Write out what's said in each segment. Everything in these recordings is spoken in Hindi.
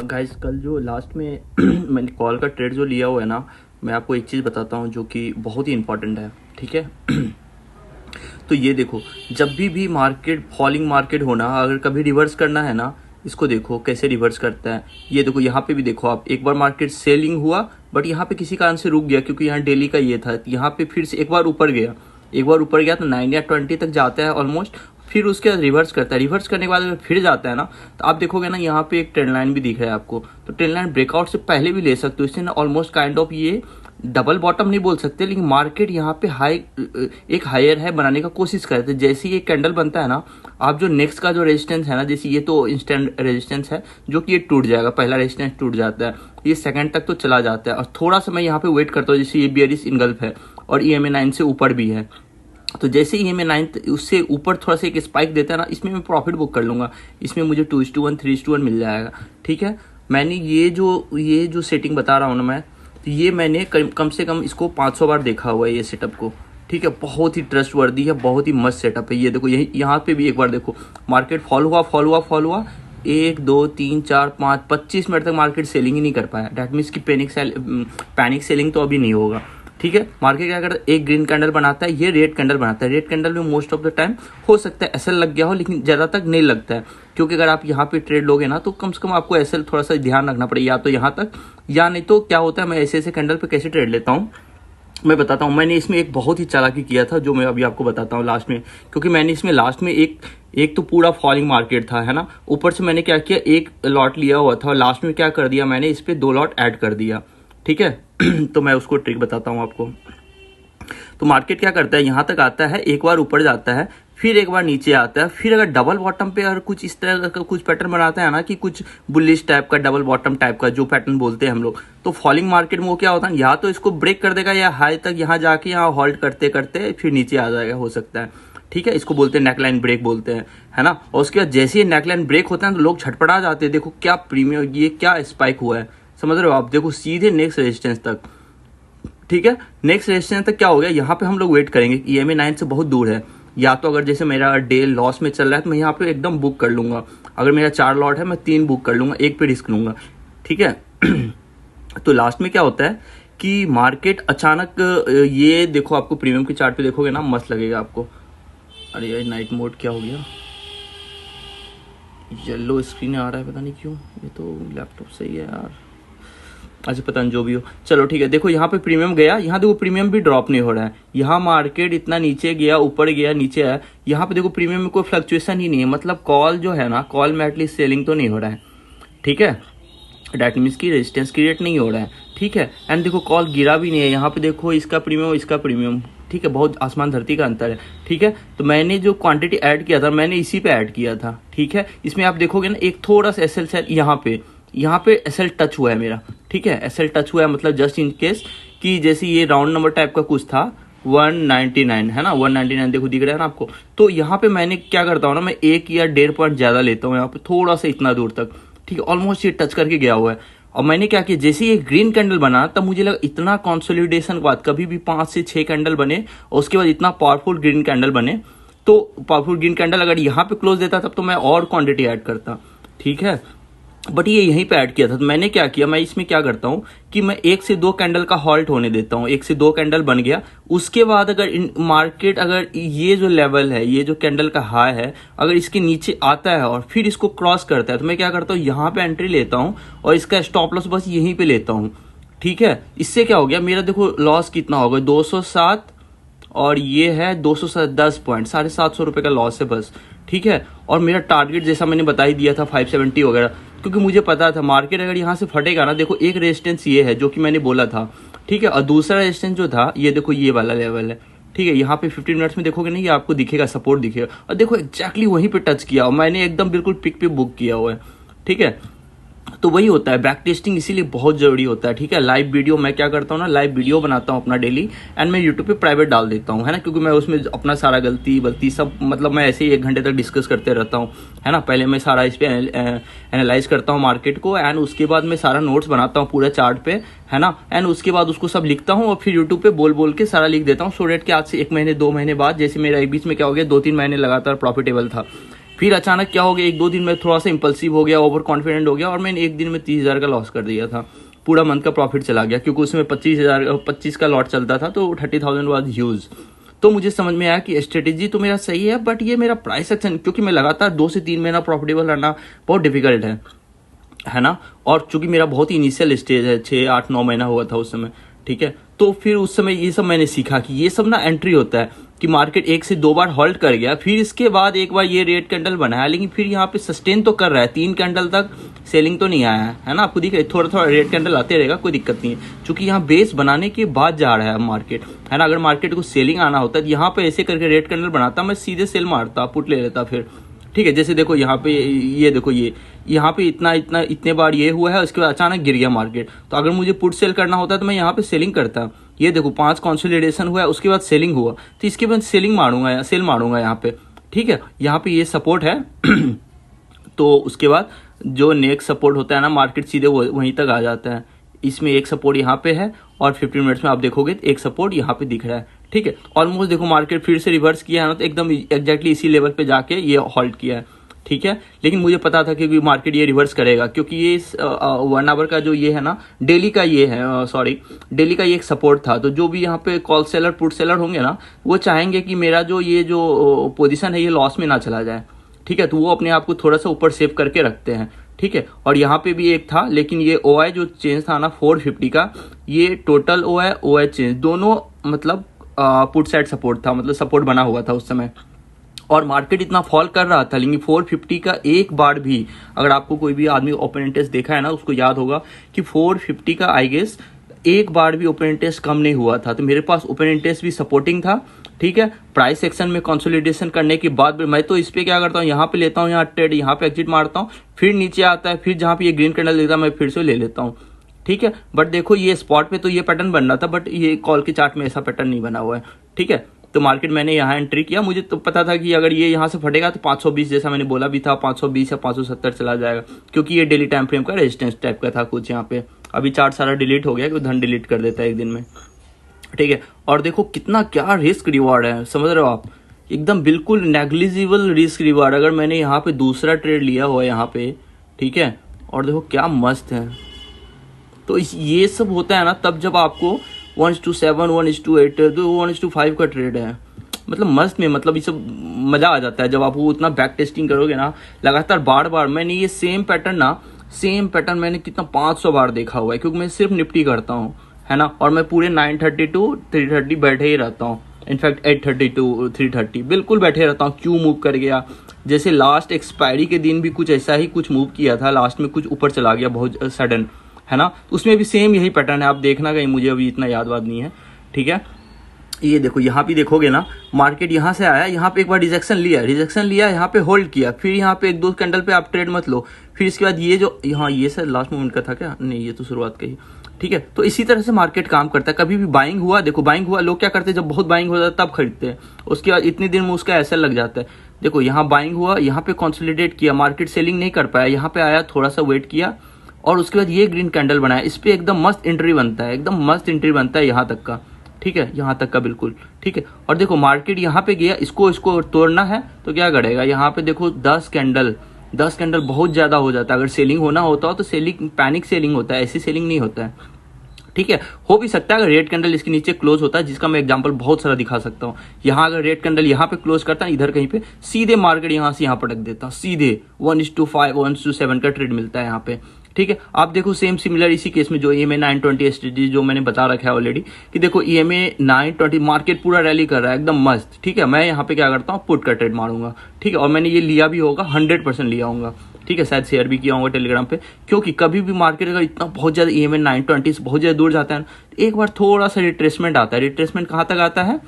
गाइस कल जो लास्ट में मैंने कॉल का ट्रेड जो लिया हुआ है ना, मैं आपको एक चीज़ बताता हूँ जो कि बहुत ही इंपॉर्टेंट है। ठीक है। तो ये देखो, जब भी मार्केट फॉलिंग मार्केट होना, अगर कभी रिवर्स करना है ना, इसको देखो कैसे रिवर्स करता है। ये देखो यहाँ पे भी देखो आप, एक बार मार्केट सेलिंग हुआ बट यहाँ पे किसी कारण से रुक गया क्योंकि यहाँ डेली का ये था। यहाँ पे फिर से एक बार ऊपर गया, तो 9 या 20 तक जाता है ऑलमोस्ट, फिर उसके बाद रिवर्स करता है। रिवर्स करने के बाद अगर फिर जाता है ना, तो आप देखोगे ना यहाँ पे एक ट्रेंड लाइन भी दिख रहा है आपको। तो ट्रेंड लाइन ब्रेकआउट से पहले भी ले सकते हो। इससे ना ऑलमोस्ट काइंड ऑफ ये डबल बॉटम नहीं बोल सकते, लेकिन मार्केट यहाँ पे एक हायर है बनाने का कोशिश करते हैं। जैसे ये कैंडल बनता है ना, आप जो नेक्स्ट का जो रेजिस्टेंस है ना, जैसे ये तो इंस्टेंट रेजिस्टेंस है जो कि ये टूट जाएगा, पहला रेजिस्टेंस टूट जाता है, ये सेकंड तक तो चला जाता है। और थोड़ा सा मैं यहाँ पे वेट करता हूँ, जैसे ये बियरिश इनगल्फ है और EMA 9 से ऊपर भी है। तो जैसे ही EMA 9 उससे ऊपर थोड़ा सा एक स्पाइक देता है ना, इसमें मैं प्रॉफिट बुक कर लूंगा। इसमें मुझे 2:1 3:1 मिल जाएगा। ठीक है। मैंने ये जो सेटिंग बता रहा हूँ ना मैं, तो ये मैंने कम से कम इसको 500 बार देखा हुआ है ये सेटअप को। ठीक है। बहुत ही ट्रस्ट वर्दी है, बहुत ही मस्त सेटअप है। ये देखो यहाँ पे भी एक बार देखो, मार्केट फॉल हुआ 1 2 3 4 5 25 मिनट तक मार्केट सेलिंग ही नहीं कर पाया। डैट मीन्स की पैनिक सेलिंग तो अभी नहीं होगा। ठीक है। मार्केट क्या करता है, एक ग्रीन कैंडल बनाता है, ये रेड कैंडल बनाता है। रेड कैंडल में मोस्ट ऑफ द टाइम हो सकता है एसएल लग गया हो, लेकिन ज़्यादा तक नहीं लगता है, क्योंकि अगर आप यहाँ पे ट्रेड लोगे ना, तो कम से कम आपको एसएल थोड़ा सा ध्यान रखना पड़ेगा, या तो यहाँ तक, या नहीं तो क्या होता है, मैं ऐसे कैंडल पे कैसे ट्रेड लेता हूँ मैं बताता हूँ। मैंने इसमें एक बहुत ही चालाकी किया था, जो मैं अभी आपको बताता हूँ लास्ट में, क्योंकि मैंने इसमें लास्ट में एक तो पूरा फॉलिंग मार्केट था, है ना, ऊपर से मैंने क्या किया, एक लॉट लिया हुआ था और लास्ट में क्या कर दिया मैंने, इस पे 2 लॉट ऐड कर दिया। ठीक है। तो मैं उसको ट्रिक बताता हूँ आपको। तो मार्केट क्या करता है, यहाँ तक आता है, एक बार ऊपर जाता है, फिर एक बार नीचे आता है, फिर अगर डबल बॉटम पे और कुछ इस तरह का कुछ पैटर्न बनाता है ना, कि कुछ बुलिश टाइप का, डबल बॉटम टाइप का जो पैटर्न बोलते हैं हम लोग, तो फॉलिंग मार्केट में वो क्या होता है, या तो इसको ब्रेक कर देगा, या हाई तक यहाँ जाके यहाँ होल्ड करते करते फिर नीचे आ जाएगा, हो सकता है। ठीक है। इसको बोलते हैं नेकलाइन ब्रेक बोलते हैं, है ना। और उसके बाद जैसे ही नेकलाइन ब्रेक होता है तो लोग झटपटा जाते हैं। देखो क्या प्रीमियम, ये क्या स्पाइक हुआ है, समझ रहे हो आप। देखो सीधे नेक्स्ट रेजिस्टेंस तक। ठीक है। नेक्स्ट रेजिस्टेंस तक क्या हो गया, यहाँ पे हम लोग वेट करेंगे। EMA 9 से बहुत दूर है, या तो अगर जैसे मेरा डे लॉस में चल रहा है तो मैं यहाँ पे एकदम बुक कर लूंगा। अगर मेरा 4 लॉट है, मैं 3 बुक कर लूंगा, 1 पे रिस्क लूंगा। ठीक है। तो लास्ट में क्या होता है कि मार्केट अचानक, ये देखो आपको प्रीमियम के चार्ट पे देखोगे ना, मस्त लगेगा आपको। अरे यार नाइट मोड क्या हो गया, येलो स्क्रीन आ रहा है, पता नहीं क्यों। ये तो लैपटॉप सही है यार, अच्छा पता नहीं, जो भी हो, चलो ठीक है। देखो यहाँ पे प्रीमियम गया, यहाँ देखो प्रीमियम भी ड्रॉप नहीं हो रहा है। यहाँ मार्केट इतना नीचे गया, ऊपर गया, नीचे आया, यहाँ पे देखो प्रीमियम में कोई फ्लक्चुएशन ही नहीं है। मतलब कॉल जो है ना, कॉल में एटलीस्ट सेलिंग तो नहीं हो रहा है। ठीक है। डैट मीन्स की रेजिस्टेंस क्रिएट नहीं हो रहा है। ठीक है। एंड देखो कॉल गिरा भी नहीं है। यहाँ पे देखो इसका प्रीमियम, ठीक है, बहुत आसमान धरती का अंतर है। ठीक है। तो मैंने जो क्वांटिटी ऐड किया था, मैंने इसी पे ऐड किया था। ठीक है। इसमें आप देखोगे ना, एक थोड़ा सा एसएल सेल यहाँ पे एसएल टच हुआ है मेरा। ठीक है। एसएल टच हुआ है, मतलब जस्ट इन केस कि जैसे ये राउंड नंबर टाइप का कुछ था, 199 है ना, 199 देखो दिख रहा है ना आपको। तो यहाँ पे मैंने क्या करता हूँ ना, मैं 1 या 1.5 पॉइंट ज्यादा लेता हूँ यहाँ पे, थोड़ा सा इतना दूर तक। ठीक है। ऑलमोस्ट ये टच करके गया हुआ है। और मैंने क्या किया, जैसे ये ग्रीन कैंडल बना, तब मुझे लगा इतना कंसोलिडेशन के बाद कभी भी 5 से 6 कैंडल बने और उसके बाद इतना पावरफुल ग्रीन कैंडल बने, तो पावरफुल ग्रीन कैंडल अगर यहाँ पे क्लोज देता तब तो मैं और क्वांटिटी ऐड करता। ठीक है। बट ये यहीं पे ऐड किया था। तो मैंने क्या किया, मैं इसमें क्या करता हूँ कि मैं 1 से 2 कैंडल का हॉल्ट होने देता हूँ। 1 से 2 कैंडल बन गया, उसके बाद अगर मार्केट, अगर ये जो लेवल है, ये जो कैंडल का हाई है, अगर इसके नीचे आता है और फिर इसको क्रॉस करता है, तो मैं क्या करता हूँ, यहाँ पे एंट्री लेता हूँ और इसका स्टॉप लॉस बस यहीं पे लेता हूँ। ठीक है। इससे क्या हो गया, मेरा देखो लॉस कितना होगा, 207 और ये है 210 पॉइंट, 750 रुपए का लॉस है बस। ठीक है। और मेरा टारगेट जैसा मैंने बता ही दिया था 570 वगैरह, क्योंकि मुझे पता था मार्केट अगर यहाँ से फटेगा ना, देखो एक रेजिस्टेंस ये है जो कि मैंने बोला था। ठीक है। और दूसरा रेजिस्टेंस जो था, ये देखो ये वाला लेवल है। ठीक है। यहाँ पे 15 मिनट्स में देखोगे ना, ये आपको दिखेगा, सपोर्ट दिखेगा, और देखो एक्जैक्टली वहीं पे टच किया और मैंने एकदम बिल्कुल पिक पे बुक किया हुआ है। ठीक है। तो वही होता है, बैक टेस्टिंग इसीलिए बहुत जरूरी होता है। ठीक है। लाइव वीडियो मैं क्या करता हूँ ना, लाइव वीडियो बनाता हूँ अपना डेली, एंड मैं यूट्यूब पे प्राइवेट डाल देता हूँ, है ना, क्योंकि मैं उसमें अपना सारा गलती सब, मतलब मैं ऐसे ही 1 घंटे तक डिस्कस करते रहता हूँ, है ना। पहले मैं सारा इस पे एनालाइज करता हूँ मार्केट को, एंड उसके बाद मैं सारा नोट्स बनाता हूँ पूरा चार्ट पे, है ना, एंड उसके बाद उसको सब लिखता हूँ और फिर यूट्यूब पे बोल के सारा लिख देता हूँ, सो डेट कि आज से 1 महीने 2 महीने बाद, जैसे मेरा एक बीच में क्या हो गया, 2-3 महीने लगातार प्रॉफिटेबल था, फिर अचानक क्या हो गया, 1-2 दिन में थोड़ा सा इम्पल्सिव हो गया, ओवर कॉन्फिडेंट हो गया और मैंने एक दिन में 30,000 का लॉस कर दिया था। पूरा मंथ का प्रॉफिट चला गया, क्योंकि उसमें 25 का लॉट चलता था, तो 30,000 वाज ह्यूज। तो मुझे समझ में आया कि स्ट्रेटेजी तो मेरा सही है, बट ये मेरा प्राइस एक्शन, क्योंकि मैं लगातार 2 से 3 महीना प्रॉफिटेबल रहना बहुत डिफिकल्ट है ना। और चूंकि मेरा बहुत ही इनिशियल स्टेज है, 6-8-9 महीना हुआ था उस समय, ठीक है। तो फिर उस समय ये सब मैंने सीखा कि ये सब ना एंट्री होता है कि मार्केट 1 से 2 बार हॉल्ट कर गया, फिर इसके बाद एक बार ये रेड कैंडल बनाया, लेकिन फिर यहाँ पे सस्टेन तो कर रहा है, 3 कैंडल तक सेलिंग तो नहीं आया है ना। आपको दिख रहा है थोड़ा थोड़ा रेड कैंडल आते रहेगा, कोई दिक्कत नहीं है, क्योंकि यहाँ बेस बनाने के बाद जा रहा है मार्केट, है ना। अगर मार्केट को सेलिंग आना होता है, यहाँ पे ऐसे करके रेड कैंडल बनाता, मैं सीधे सेल मारता, पुट ले लेता फिर, ठीक है। जैसे देखो यहाँ पे, ये देखो, ये यहाँ पे इतने बार ये हुआ है, उसके बाद अचानक गिर गया मार्केट, तो अगर मुझे पुट सेल करना होता तो मैं यहाँ पे सेलिंग करता। ये देखो 5 कंसोलिडेशन हुआ है, उसके बाद सेलिंग हुआ, तो इसके बाद सेलिंग मारूंगा, सेल मारूंगा यहाँ पे, ठीक है। यहाँ पे ये सपोर्ट है तो उसके बाद जो नेक्स्ट सपोर्ट होता है ना, मार्केट सीधे वहीं तक आ जाता है। इसमें एक सपोर्ट यहाँ पे है और 15 मिनट्स में आप देखोगे एक सपोर्ट यहाँ पे दिख रहा है, ठीक है। ऑलमोस्ट देखो मार्केट फिर से रिवर्स किया है ना, तो एकदम एग्जैक्टली इसी लेवल पे जाके ये हॉल्ट किया है, ठीक है। लेकिन मुझे पता था कि मार्केट ये रिवर्स करेगा, क्योंकि ये 1 आवर का जो ये है ना, डेली का ये है, डेली का ये एक सपोर्ट था। तो जो भी यहाँ पे कॉल सेलर पुट सेलर होंगे ना, वो चाहेंगे कि मेरा जो ये जो पोजीशन है ये लॉस में ना चला जाए, ठीक है। तो वो अपने आप को थोड़ा सा ऊपर सेव करके रखते हैं, ठीक है। और यहाँ पे भी एक था, लेकिन ये OI जो चेंज था ना 450 का, ये टोटल OI चेंज दोनों मतलब पुट साइड सपोर्ट था, मतलब सपोर्ट बना हुआ था उस समय। और मार्केट इतना फॉल कर रहा था, लेकिन 450 का एक बार भी, अगर आपको कोई भी आदमी ओपन इंटरेस्ट देखा है ना, उसको याद होगा कि 450 का आई गेस एक बार भी ओपन इंटरेस्ट कम नहीं हुआ था। तो मेरे पास ओपन इंटरेस्ट भी सपोर्टिंग था, ठीक है। प्राइस सेक्शन में कंसोलिडेशन करने के बाद मैं तो इस पे क्या करता हूँ, यहाँ पे लेता हूँ, यहाँ ट्रेड, यहाँ पे एग्जिट मारता हूँ, फिर नीचे आता है, फिर जहाँ पे ये ग्रीन कैंडल देता है मैं फिर से ले लेता हूँ, ठीक है। बट देखो ये स्पॉट पे तो ये पैटर्न बन रहा था, बट ये कॉल के चार्ट में ऐसा पैटर्न नहीं बना हुआ है, ठीक है। तो मार्केट मैंने यहाँ एंट्री किया, मुझे तो पता था कि अगर ये यहाँ से फटेगा तो 520, जैसा मैंने बोला भी था, 520 या 570 चला जाएगा, क्योंकि ये डेली टाइम फ्रेम का रेजिस्टेंस टाइप का था कुछ यहाँ पे। अभी चार्ट सारा डिलीट हो गया, क्योंकि धन डिलीट कर देता है एक दिन में, ठीक है। और देखो कितना क्या रिस्क रिवार्ड है, समझ रहे हो आप, एकदम बिल्कुल नेग्लिजिबल रिस्क रिवार्ड। अगर मैंने यहाँ पे दूसरा ट्रेड लिया हुआ है यहाँ पे, ठीक है, और देखो क्या मस्त है। तो ये सब होता है ना तब जब आपको 1:7, 1:8, तो 1:5 का ट्रेड है, मतलब मस्त में, मतलब ये सब मजा आ जाता है जब आप वो उतना बैक टेस्टिंग करोगे ना लगातार बार बार। मैंने ये सेम पैटर्न मैंने कितना 500 बार देखा हुआ है, क्योंकि मैं सिर्फ निफ्टी करता हूँ, है ना। और मैं पूरे 9:30 to 3:30 बैठे ही रहता हूँ, इनफैक्ट 8:30 to 3:30 बिल्कुल बैठे रहता हूँ। क्यों मूव कर गया, जैसे लास्ट एक्सपायरी के दिन भी कुछ ऐसा ही कुछ मूव किया था, लास्ट में कुछ ऊपर चला गया बहुत सडन, है ना। उसमें भी सेम यही पैटर्न है, आप देखना कहीं, मुझे अभी इतना याद नहीं है, ठीक है। ये देखो यहाँ पे देखोगे ना, मार्केट यहाँ से आया, यहाँ पे एक बार रिजेक्शन लिया, यहाँ पे होल्ड किया, फिर यहाँ पे 1-2 कैंडल पे आप ट्रेड मत लो, फिर इसके बाद ये जो यहाँ, ये सर लास्ट मोमेंट का था क्या, नहीं ये तो शुरुआत का ही, ठीक है। तो इसी तरह से मार्केट काम करता है। कभी भी बाइंग हुआ, देखो बाइंग हुआ, लोग क्या करते हैं, जब बहुत बाइंग हो जाता है तब खरीदते हैं, उसके बाद इतने दिन में उसका ऐसा लग जाता है। देखो यहाँ बाइंग हुआ, यहाँ पे कंसोलिडेट किया, मार्केट सेलिंग नहीं कर पाया, यहाँ पे आया, थोड़ा सा वेट किया, और उसके बाद ये ग्रीन कैंडल बनाया, इस पे एकदम मस्त एंट्री बनता है, एकदम मस्त एंट्री बनता है यहाँ तक का, ठीक है, यहाँ तक का बिल्कुल, ठीक है। और देखो मार्केट यहाँ पे गया, इसको तोड़ना है तो क्या करेगा, यहाँ पे देखो 10 कैंडल बहुत ज्यादा हो जाता है। अगर सेलिंग होना होता हो तो सेलिंग पैनिक सेलिंग होता है, ऐसी सेलिंग नहीं होता है, ठीक है। हो भी सकता है अगर रेड कैंडल इसके नीचे क्लोज होता है, जिसका मैं एग्जांपल बहुत सारा दिखा सकता हूँ। यहाँ अगर रेड कैंडल यहाँ पे क्लोज करता है, इधर कहीं पे, सीधे मार्केट यहाँ से यहाँ पटक देता, सीधे 1:5, 1:7 का ट्रेड मिलता है यहाँ पे, ठीक है। आप देखो सेम सिमिलर इसी केस में जो EMA 920 स्ट्रेटेजी जो मैंने बता रखा है ऑलरेडी, कि देखो EMA 920 मार्केट पूरा रैली कर रहा है एकदम मस्त, ठीक है। मैं यहाँ पे क्या करता हूँ, पुट का ट्रेड मारूंगा, ठीक है। और मैंने ये लिया भी होगा, 100% लिया होगा, ठीक है। शायद शेयर भी किया होगा टेलीग्राम पे, क्योंकि कभी भी मार्केट अगर इतना बहुत ज्यादा EMA 920 बहुत ज्यादा दूर जाता है, एक बार थोड़ा सा रिट्रेसमेंट आता है। रिट्रेसमेंट कहाँ तक आता है,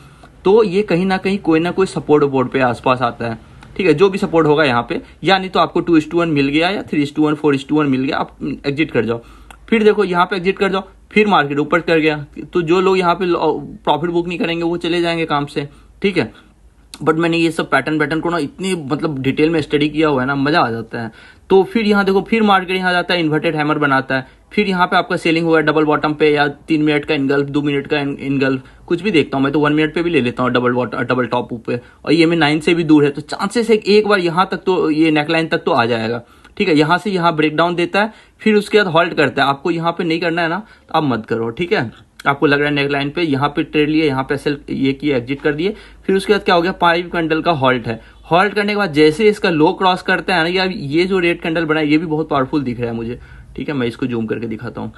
तो ये कहीं ना कहीं कोई ना कोई सपोर्ट बोर्ड पे आसपास आता है, ठीक है। जो भी सपोर्ट होगा यहाँ पे, या नहीं तो आपको 2:1 मिल गया या 3:1, 4:1 मिल गया, आप एग्जिट कर जाओ। फिर देखो यहाँ पे एग्जिट कर जाओ, फिर मार्केट ऊपर कर गया, तो जो लोग यहाँ पे प्रॉफिट बुक नहीं करेंगे वो चले जाएंगे काम से, ठीक है। बट मैंने ये सब पैटर्न को ना इतनी मतलब डिटेल में स्टडी किया हुआ है ना, मजा आ जाता है। तो फिर यहाँ देखो, फिर मार्केट यहाँ जाता है, इन्वर्टेड हैमर बनाता है, फिर यहाँ पे आपका सेलिंग हुआ है डबल बॉटम पे, या 3 मिनट का इनगल्फ, 2 मिनट का इनगल्फ, कुछ भी देखता हूँ मैं तो 1 मिनट पे भी ले लेता हूँ डबल टॉप पे, और ये में 9 से भी दूर है, तो चांसेस है एक बार यहाँ तक तो, ये नेकलाइन तक तो आ जाएगा। ठीक है, यहाँ से यहाँ ब्रेकडाउन देता है, फिर उसके बाद हॉल्ट करता है। आपको यहाँ पे नहीं करना है ना, तो आप मत करो। ठीक है, आपको लग रहा है नेकलाइन पे, यहाँ पे ट्रेड लिए, यहाँ पे सेल ये किए, एग्जिट कर दिए, फिर उसके बाद क्या हो गया, 5 कैंडल का हॉल्ट है। हॉल्ट करने के बाद जैसे इसका लो क्रॉस करता है ना, यार ये जो रेड कैंडल बना है ये भी बहुत पावरफुल दिख रहा है मुझे। ठीक है, मैं इसको जूम करके दिखाता हूँ,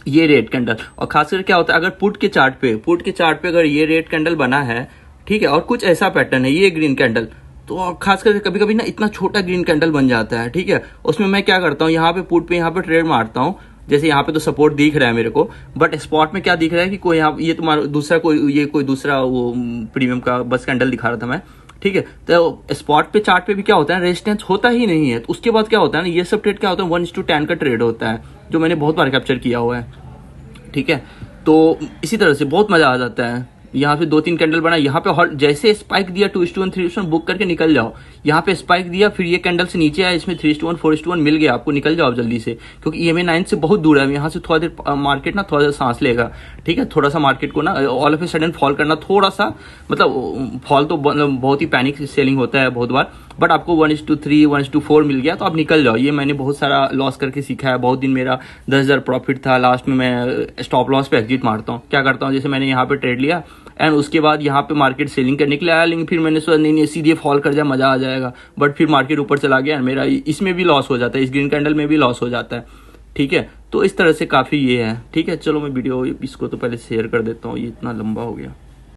ये रेड कैंडल। और खासकर क्या होता है, अगर पुट के चार्ट पे अगर ये रेड कैंडल बना है, ठीक है, और कुछ ऐसा पैटर्न है, ये ग्रीन कैंडल, तो खास करके कभी कभी ना इतना छोटा ग्रीन कैंडल बन जाता है। ठीक है, उसमें मैं क्या करता हूँ, यहाँ पे पुट पे यहाँ पे ट्रेड मारता हूँ। जैसे यहाँ पे तो सपोर्ट दिख रहा है मेरे को, बट स्पॉट में क्या दिख रहा है कि कोई यहाँ, ये तुम्हारा दूसरा कोई दूसरा वो प्रीमियम का बस कैंडल दिखा रहा था मैं। ठीक है, तो स्पॉट पे चार्ट पे भी क्या होता है, रेजिस्टेंस होता ही नहीं है। तो उसके बाद क्या होता है ना, ये सब ट्रेड क्या होता है, 1:10 का ट्रेड होता है, जो मैंने बहुत बार कैप्चर किया हुआ है। ठीक है, तो इसी तरह से बहुत मजा आ जाता है। यहाँ पे 2-3 कैंडल बना, यहाँ पे हॉल्ट, जैसे स्पाइक दिया 2:1 3:1 बुक करके निकल जाओ। यहाँ पे स्पाइक दिया, फिर ये कैंडल से नीचे आया, इसमें 3:1 4:1 मिल गया आपको, निकल जाओ जल्दी से, क्योंकि EMA 9 से बहुत दूर है। यहाँ से थोड़ा देर मार्केट ना थोड़ा सा सांस लेगा। ठीक है, थोड़ा सा मार्केट को ना all of a sudden fall करना, थोड़ा सा मतलब फॉल तो बहुत ही पैनिक सेलिंग होता है बहुत बार, बट आपको 1:3 1:4 मिल गया तो आप निकल जाओ। ये मैंने बहुत सारा लॉस करके सीखा है। बहुत दिन मेरा 10,000 प्रॉफिट था, लास्ट में मैं स्टॉप लॉस पे एग्जिट मारता हूँ। क्या करता हूँ, जैसे मैंने यहाँ पे ट्रेड लिया एंड उसके बाद यहाँ पे मार्केट सेलिंग करने के लिए आया, लेकिन फिर मैंने सोचा नहीं सीधे फॉल कर जाए, मजा आ जाएगा, बट फिर मार्केट ऊपर चला गया, मेरा इसमें भी लॉस हो जाता है, इस ग्रीन कैंडल में भी लॉस हो जाता है। ठीक है, तो इस तरह से काफ़ी ये है। ठीक है, चलो मैं वीडियो इसको तो पहले शेयर कर देता हूँ, ये इतना लंबा हो गया।